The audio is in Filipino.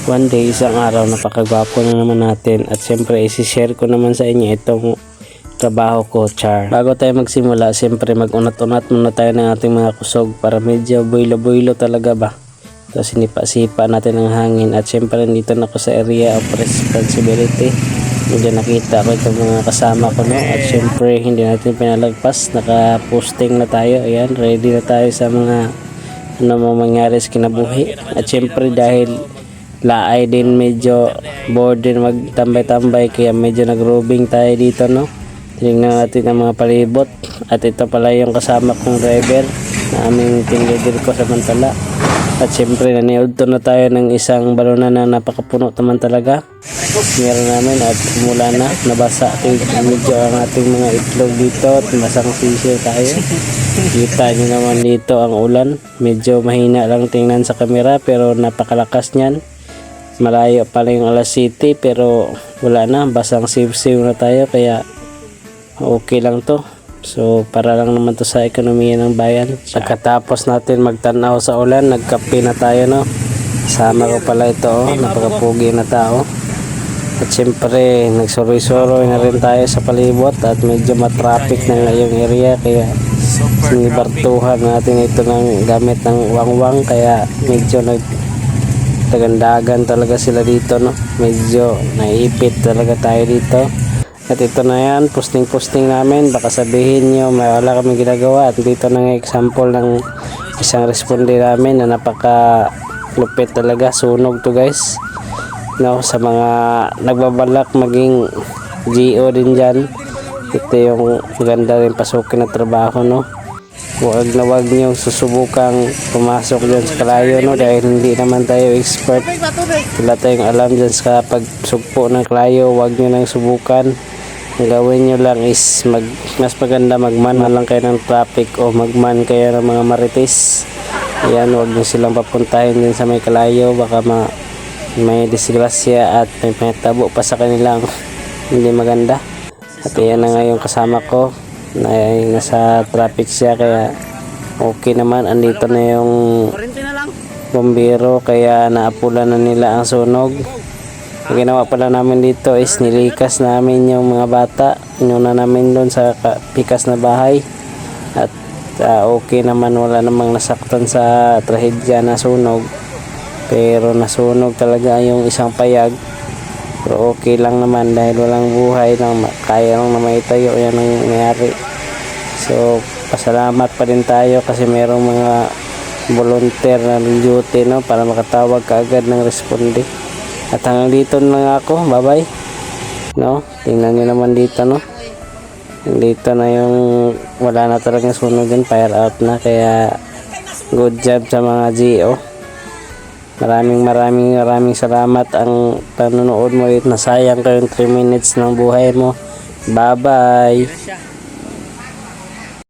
One day, isang araw, napakagwapo na naman natin at siyempre isi-share ko naman sa inyo itong trabaho ko, char. Bago tayo magsimula, siyempre mag-unat-unat muna tayo ng ating mga kusog para medyo builo-builo talaga ba. Tapos sinipa-sipa natin ang hangin at siyempre dito na ako sa area of responsibility. Medyo nakita ko itong mga kasama ko, no? At siyempre hindi natin pinalagpas, naka-posting na tayo. Ayan, ready na tayo sa mga ano mangyari sa kinabuhi. At siyempre dahil laay din, medyo bored din magtambay-tambay, kaya medyo nag-roving tayo dito, no? Tingnan natin ang mga palibot. At ito pala yung kasama kong driver na aming team leader ko samantala. At siyempre naniudto na tayo ng isang balona na napakapuno naman talaga. Meron namin at mula na nabasa medyo ang ating mga itlog dito at masang sisiyo tayo. Kita nyo naman dito ang ulan, medyo mahina lang tingnan sa camera pero napakalakas niyan. Malayo pala yung alas city pero wala na, basang siw-siw na tayo kaya okay lang to. So para lang naman to sa ekonomiya ng bayan. Pagkatapos natin magtanaw sa ulan, nagkape na tayo, no? Sama ko pala ito, napakapugi na tao. At siyempre nagsoroy-soroy na rin tayo sa palibot at medyo matraffic na ngayong area kaya sinibartuhan natin ito ng gamit ng wangwang kaya medyo tagandagan talaga sila dito, no? Medyo naipit talaga tayo dito. At ito na yan, posting namin. Baka sabihin nyo wala kami ginagawa. At dito na ng example ng isang responde namin na napaka lupit talaga. Sunog to guys, no? Sa mga nagbabalak maging GO din dyan, ito yung maganda rin pasukin na trabaho, no? Huwag na huwag nyo susubukang pumasok dyan sa kalayo, no? Dahil hindi naman tayo expert, wala tayong alam dyan sa pagsugpo ng kalayo. Huwag nyo nang subukan. Ang gawin nyo lang is mas maganda magman lang kayo ng traffic o magman kayo ng mga marites. Ayan, huwag nyo silang papuntahin dyan sa may kalayo, baka may disgrasya at may tabo pa sa kanilang hindi maganda. At ayan na nga yung kasama ko na nasa traffic siya kaya okay naman. Andito na yung bombero kaya naapulan na nila ang sunog. Ang ginawa pala namin dito is nilikas namin yung mga bata, inuna namin doon sa pikas na bahay at okay naman, wala namang nasaktan sa trahedya na sunog, pero nasunog talaga yung isang payag. Pero okay lang naman dahil walang buhay lang, kaya lang na maitayo, yan ang nangyari. So pasalamat pa din tayo kasi merong mga volunteer na duty, no, para makatawag kaagad ng responde. At hanggang dito na lang ako, bye bye, no? Tingnan nyo naman dito, no? Dito na yung wala na talagang sunog din, fire out na, kaya good job sa mga GO. Maraming salamat ang panonood mo dito. Nasayang ko yung 3 minutes ng buhay mo. Bye bye.